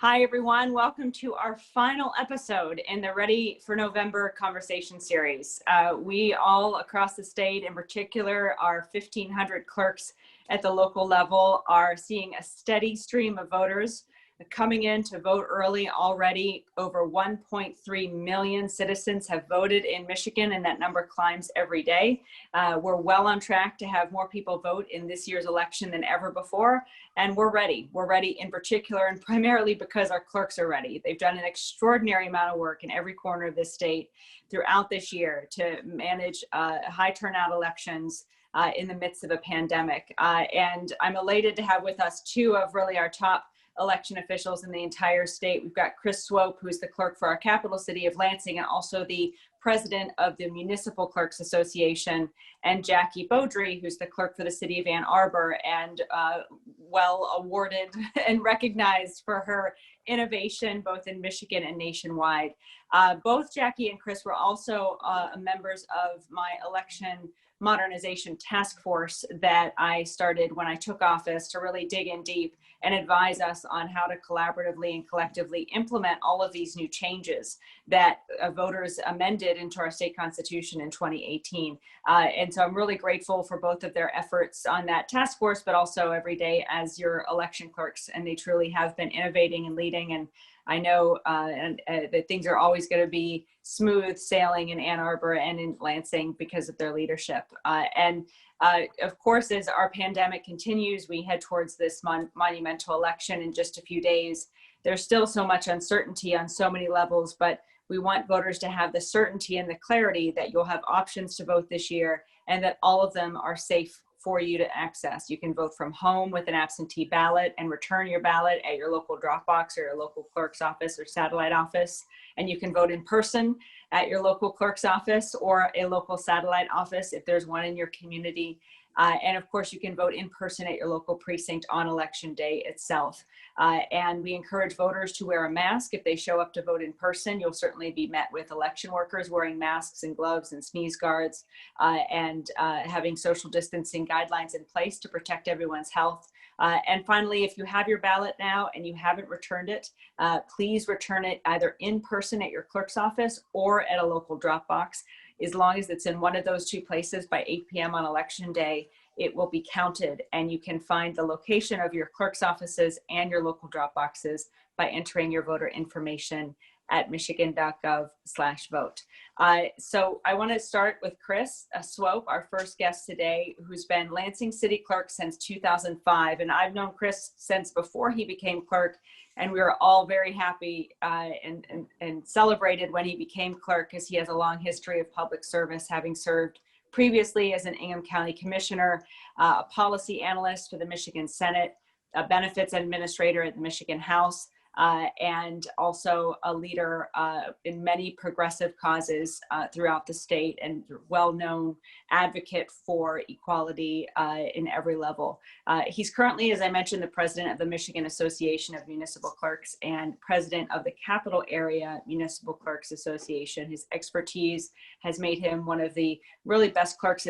Hi, everyone. Welcome to our final episode in the Ready for November conversation series. We all across the state, in particular, our 1,500 clerks at the local level, are seeing a steady stream of voters coming in to vote early already. Over 1.3 million citizens have voted in Michigan, and that number climbs every day. We're well on track to have more people vote in this year's election than ever before. And we're ready. We're ready in particular and primarily because our clerks are ready. They've done an extraordinary amount of work in every corner of this state throughout this year to manage high turnout elections in the midst of a pandemic. And I'm elated to have with us two of really our top election officials in the entire state. We've got Chris Swope, who's the clerk for our capital city of Lansing, and also the president of the Municipal Clerks Association, and Jackie Beaudry, who's the clerk for the city of Ann Arbor, and well awarded and recognized for her innovation both in Michigan and nationwide. Both Jackie and Chris were also members of my election modernization task force that I started when I took office to really dig in deep and advise us on how to collaboratively and collectively implement all of these new changes that voters amended into our state constitution in 2018. And so I'm really grateful for both of their efforts on that task force, but also every day as your election clerks. And they truly have been innovating and leading. And I know that things are always going to be smooth sailing in Ann Arbor and in Lansing because of their leadership. Of course, as our pandemic continues, we head towards this monumental election in just a few days. There's still so much uncertainty on so many levels, but we want voters to have the certainty and the clarity that you'll have options to vote this year and that all of them are safe for you to access. You can vote from home with an absentee ballot and return your ballot at your local drop box or your local clerk's office or satellite office. And you can vote in person at your local clerk's office or a local satellite office if there's one in your community. And of course, you can vote in person at your local precinct on election day itself. And we encourage voters to wear a mask if they show up to vote in person. You'll certainly be met with election workers wearing masks and gloves and sneeze guards and having social distancing guidelines in place to protect everyone's health. And finally, if you have your ballot now and you haven't returned it, please return it either in person at your clerk's office or at a local drop box. As long as it's in one of those two places by 8 p.m. on election day, it will be counted, and you can find the location of your clerk's offices and your local drop boxes by entering your voter information at michigan.gov/vote. So I want to start with Chris Swope, our first guest today, who's been Lansing City Clerk since 2005. And I've known Chris since before he became clerk, and we were all very happy and celebrated when he became clerk because he has a long history of public service, having served previously as an Ingham County Commissioner, a policy analyst for the Michigan Senate, a benefits administrator at the Michigan House, and also a leader in many progressive causes throughout the state and well-known advocate for equality in every level. He's currently, as I mentioned, the president of the Michigan Association of Municipal Clerks and president of the Capital Area Municipal Clerks Association. His expertise has made him one of the really best clerks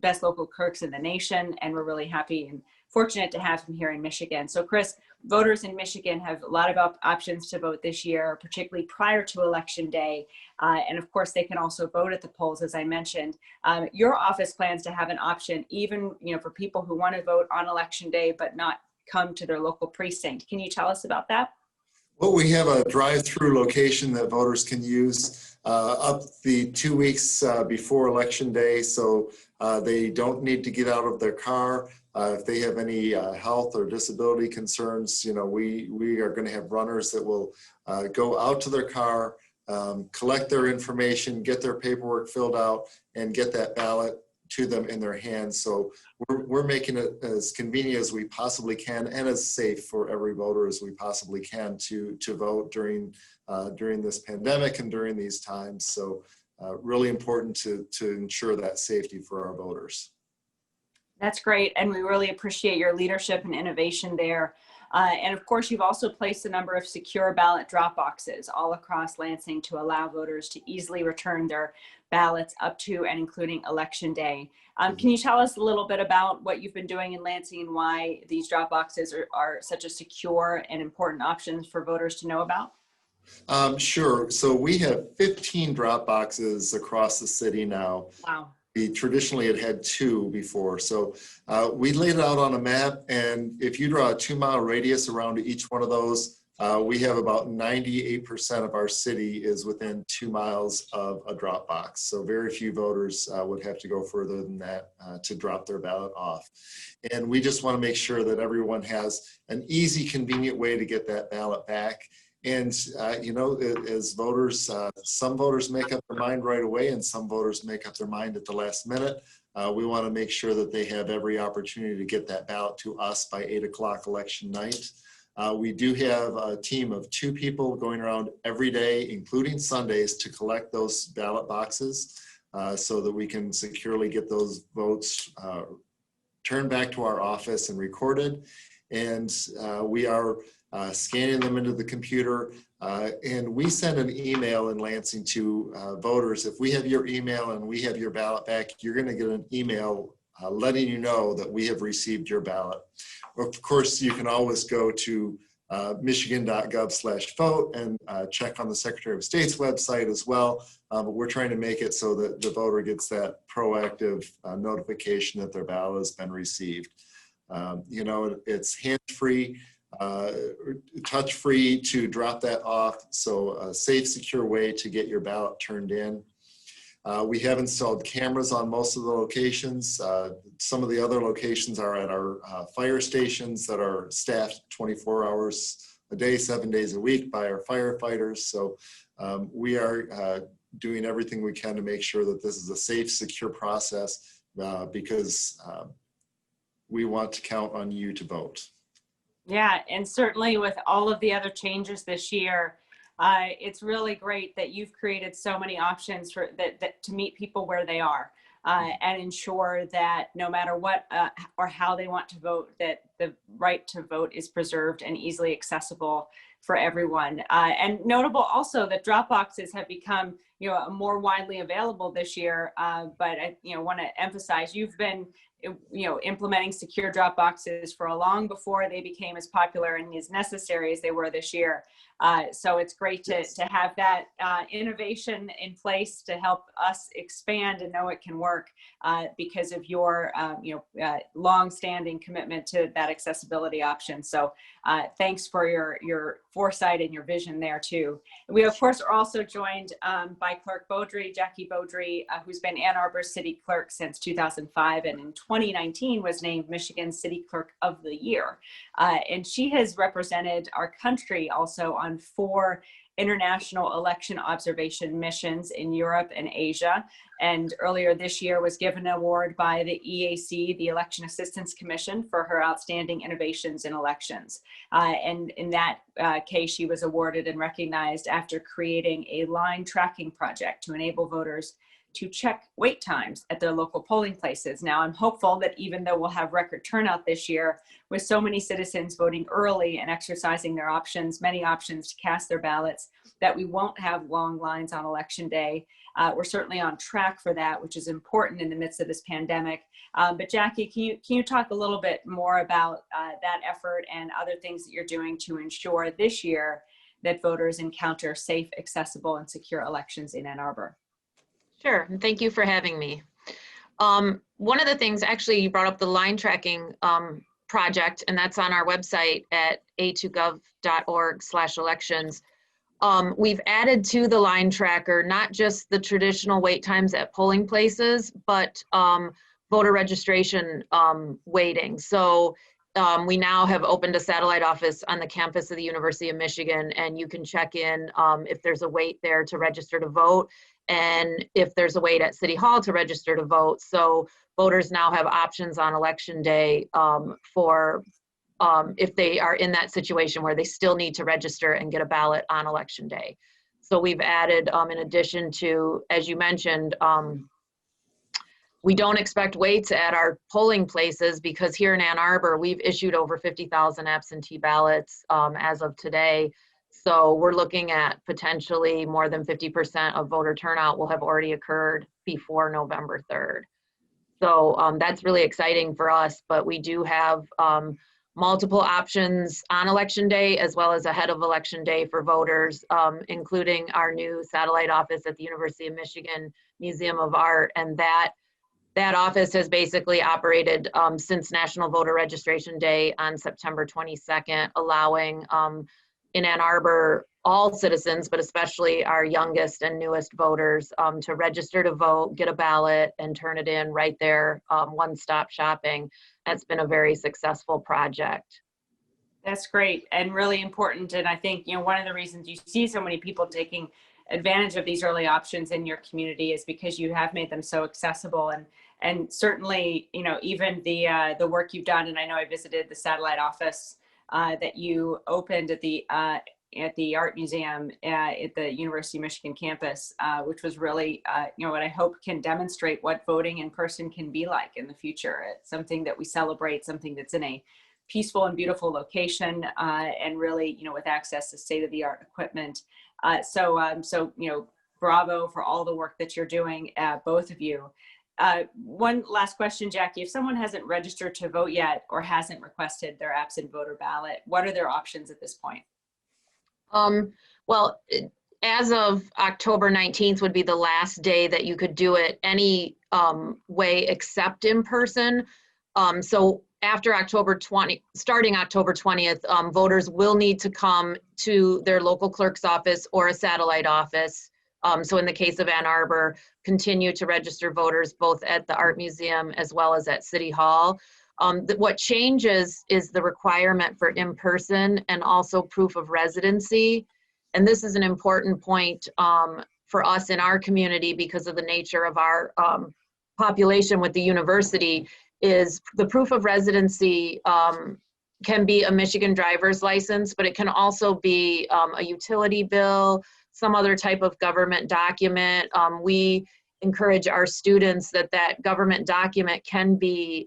best local clerks in the nation, and we're really happy and fortunate to have him here in Michigan. So Chris, voters in Michigan have a lot of options to vote this year, particularly prior to election day. And of course, they can also vote at the polls, as I mentioned. Your office plans to have an option even for people who want to vote on election day, but not come to their local precinct. Can you tell us about that? Well, we have a drive-through location that voters can use up the 2 weeks before election day, so they don't need to get out of their car. If they have any health or disability concerns, we are going to have runners that will go out to their car, collect their information, get their paperwork filled out, and get that ballot to them in their hands. So we're making it as convenient as we possibly can and as safe for every voter as we possibly can to vote during this pandemic and during these times. So really important to ensure that safety for our voters. That's great. And we really appreciate your leadership and innovation there. And of course, you've also placed a number of secure ballot drop boxes all across Lansing to allow voters to easily return their ballots up to and including Election Day. Can you tell us a little bit about what you've been doing in Lansing and why these drop boxes are such a secure and important option for voters to know about? Sure. So we have 15 drop boxes across the city now. Wow. We traditionally had 2 before. So we laid it out on a map, and if you draw a 2-mile radius around each one of those, we have about 98% of our city is within 2 miles of a drop box. So very few voters would have to go further than that to drop their ballot off. And we just want to make sure that everyone has an easy, convenient way to get that ballot back. And, you know, as voters, some voters make up their mind right away and some voters make up their mind at the last minute. We want to make sure that they have every opportunity to get that ballot to us by 8 o'clock election night. We do have a team of 2 people going around every day, including Sundays, to collect those ballot boxes so that we can securely get those votes turned back to our office and recorded. And we are scanning them into the computer, and we send an email in Lansing to voters. If we have your email and we have your ballot back, you're going to get an email letting you know that we have received your ballot. Of course, you can always go to michigan.gov/vote and check on the Secretary of State's website as well. But we're trying to make it so that the voter gets that proactive notification that their ballot has been received. You know, it's hands-free, touch-free to drop that off. So a safe, secure way to get your ballot turned in. We have installed cameras on most of the locations. Some of the other locations are at our fire stations that are staffed 24 hours a day, 7 days a week by our firefighters. So we are doing everything we can to make sure that this is a safe, secure process because we want to count on you to vote. Yeah, and certainly with all of the other changes this year, it's really great that you've created so many options for that to meet people where they are and ensure that no matter what or how they want to vote, that the right to vote is preserved and easily accessible for everyone. And notable also that drop boxes have become, you know, more widely available this year. But I, you know, want to emphasize you've been, you know, implementing secure drop boxes for a long before they became as popular and as necessary as they were this year. So it's great to have that innovation in place to help us expand and know it can work because of your, you know, long-standing commitment to that accessibility option. So thanks for your foresight and your vision there too. We of course are also joined by Clerk Beaudry, Jackie Beaudry, who's been Ann Arbor City Clerk since 2005 and in 2019 was named Michigan City Clerk of the Year. And she has represented our country also on 4 international election observation missions in Europe and Asia. And earlier this year was given an award by the EAC, the Election Assistance Commission, for her outstanding innovations in elections. And in that case, she was awarded and recognized after creating a line tracking project to enable voters to check wait times at their local polling places. Now, I'm hopeful that even though we'll have record turnout this year, with so many citizens voting early and exercising their options, many options to cast their ballots, that we won't have long lines on election day. We're certainly on track for that, which is important in the midst of this pandemic. But Jackie, can you talk a little bit more about that effort and other things that you're doing to ensure this year that voters encounter safe, accessible, and secure elections in Ann Arbor? Sure, and thank you for having me. One of the things, actually, you brought up the line tracking project, and that's on our website at a2gov.org/elections. We've added to the line tracker, not just the traditional wait times at polling places, but voter registration waiting. So we now have opened a satellite office on the campus of the University of Michigan, and you can check in if there's a wait there to register to vote, and if there's a wait at City Hall to register to vote. So voters now have options on election day for if they are in that situation where they still need to register and get a ballot on election day. So we've added, in addition to, as you mentioned, We don't expect waits at our polling places because here in Ann Arbor, we've issued over 50,000 absentee ballots as of today. So we're looking at potentially more than 50% of voter turnout will have already occurred before November 3rd. So that's really exciting for us, but we do have multiple options on election day as well as ahead of election day for voters, including our new satellite office at the University of Michigan Museum of Art. And that office has basically operated since National Voter Registration Day on September 22nd, allowing in Ann Arbor all citizens, but especially our youngest and newest voters, to register to vote, get a ballot, and turn it in right there, one-stop shopping. That's been a very successful project. That's great and really important. And I think, you know, one of the reasons you see so many people taking advantage of these early options in your community is because you have made them so accessible. And certainly, you know, even the work you've done, and I know I visited the satellite office that you opened at the Art Museum at the University of Michigan campus, which was really, you know, what I hope can demonstrate what voting in person can be like in the future. It's something that we celebrate, something that's in a peaceful and beautiful location, and really, you know, with access to state-of-the-art equipment. So, you know, bravo for all the work that you're doing, both of you. One last question, Jackie. If someone hasn't registered to vote yet or hasn't requested their absent voter ballot, what are their options at this point? Well, as of October 19th would be the last day that you could do it any way except in person. So after starting October 20th, voters will need to come to their local clerk's office or a satellite office. So in the case of Ann Arbor, continue to register voters both at the Art Museum as well as at City Hall. What changes is the requirement for in-person and also proof of residency. And this is an important point for us in our community because of the nature of our population with the university. Is the proof of residency can be a Michigan driver's license, but it can also be a utility bill, some other type of government document. We encourage our students that government document can be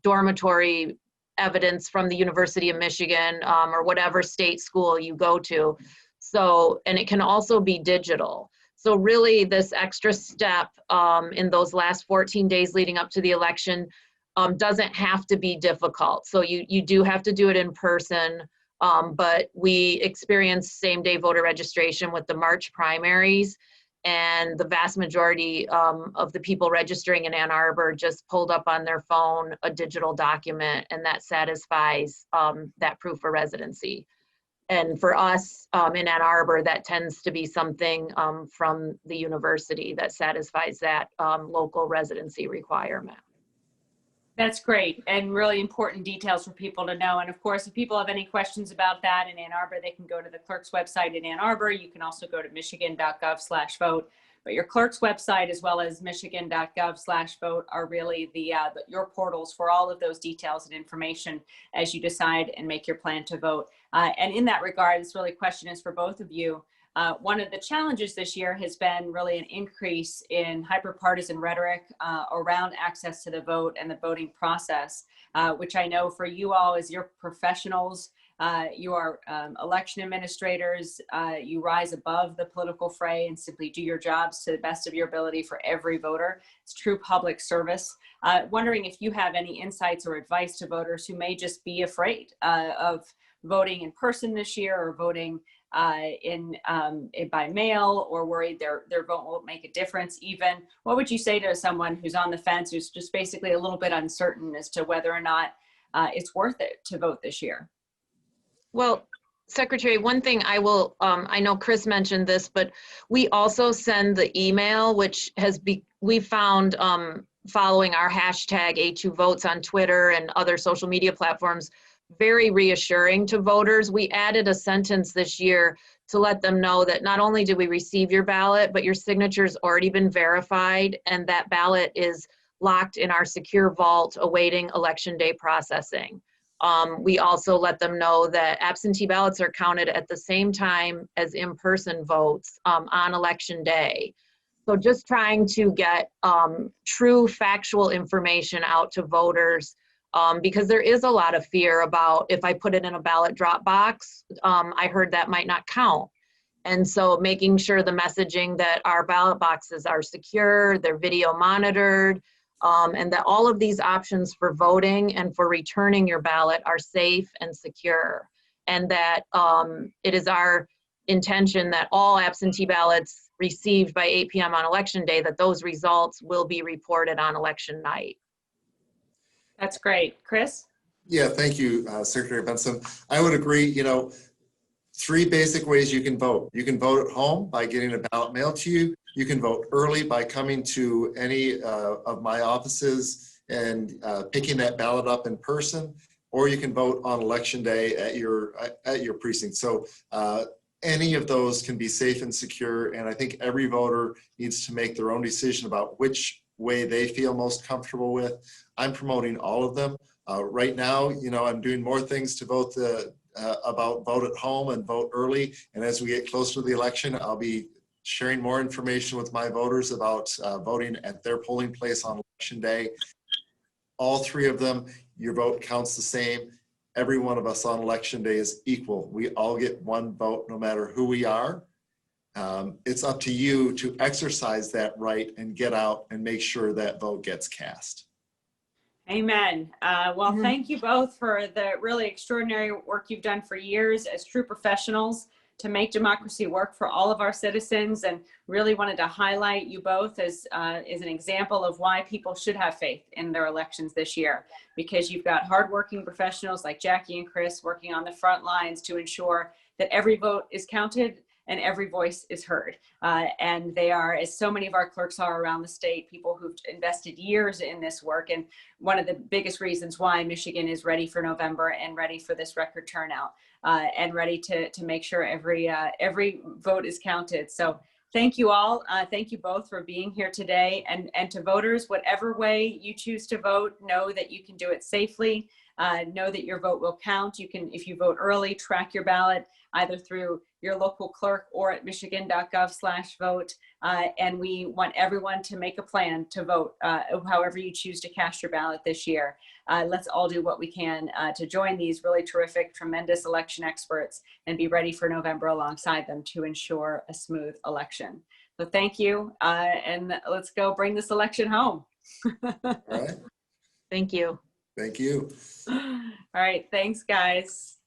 dormitory evidence from the University of Michigan or whatever state school you go to. So, and it can also be digital. So really this extra step in those last 14 days leading up to the election doesn't have to be difficult. So you do have to do it in person, but we experienced same-day voter registration with the March primaries, and the vast majority of the people registering in Ann Arbor just pulled up on their phone a digital document, and that satisfies that proof of residency. And for us in Ann Arbor, that tends to be something from the university that satisfies that local residency requirement. That's great and really important details for people to know. And of course, if people have any questions about that in Ann Arbor, they can go to the clerk's website in Ann Arbor. You can also go to michigan.gov/vote. But your clerk's website as well as michigan.gov/vote are really your portals for all of those details and information as you decide and make your plan to vote. And in that regard, this really question is for both of you. One of the challenges this year has been really an increase in hyper-partisan rhetoric around access to the vote and the voting process, which I know for you all as your professionals, you are election administrators, you rise above the political fray and simply do your jobs to the best of your ability for every voter. It's true public service. Wondering if you have any insights or advice to voters who may just be afraid of voting in person this year or voting by mail, or worried their vote won't make a difference even. What would you say to someone who's on the fence, who's just basically a little bit uncertain as to whether or not it's worth it to vote this year? Well, Secretary, one thing I will, I know Chris mentioned this, but we also send the email, which we found following our hashtag A2Votes on Twitter and other social media platforms, very reassuring to voters. We added a sentence this year to let them know that not only did we receive your ballot, but your signature's already been verified, and that ballot is locked in our secure vault awaiting election day processing. We also let them know that absentee ballots are counted at the same time as in-person votes on election day. So just trying to get true factual information out to voters, because there is a lot of fear about if I put it in a ballot drop box, I heard that might not count. And so making sure the messaging that our ballot boxes are secure, they're video monitored, and that all of these options for voting and for returning your ballot are safe and secure. And that it is our intention that all absentee ballots received by 8 p.m. on election day, that those results will be reported on election night. That's great. Chris? Yeah, thank you, Secretary Benson. I would agree, you know, 3 basic ways you can vote. You can vote at home by getting a ballot mailed to you. You can vote early by coming to any of my offices and picking that ballot up in person, or you can vote on election day at your precinct. So any of those can be safe and secure, and I think every voter needs to make their own decision about which way they feel most comfortable with. I'm promoting all of them. Right now, you know, I'm doing more things to vote about vote at home and vote early. And as we get closer to the election, I'll be sharing more information with my voters about voting at their polling place on election day. All 3 of them, your vote counts the same. Every one of us on election day is equal. We all get 1 vote no matter who we are. It's up to you to exercise that right and get out and make sure that vote gets cast. Amen. Well, thank you both for the really extraordinary work you've done for years as true professionals to make democracy work for all of our citizens, and really wanted to highlight you both as an example of why people should have faith in their elections this year, because you've got hardworking professionals like Jackie and Chris working on the front lines to ensure that every vote is counted and every voice is heard. And they are, as so many of our clerks are around the state, people who've invested years in this work. And one of the biggest reasons why Michigan is ready for November and ready for this record turnout, and ready to make sure every vote is counted. So thank you all. Thank you both for being here today. And to voters, whatever way you choose to vote, know that you can do it safely. Know that your vote will count. You can, if you vote early, track your ballot either through your local clerk or at michigan.gov/vote. And we want everyone to make a plan to vote however you choose to cast your ballot this year. Let's all do what we can to join these really terrific, tremendous election experts and be ready for November alongside them to ensure a smooth election. So thank you, and let's go bring this election home. All right. Thank you. Thank you. All right, thanks guys.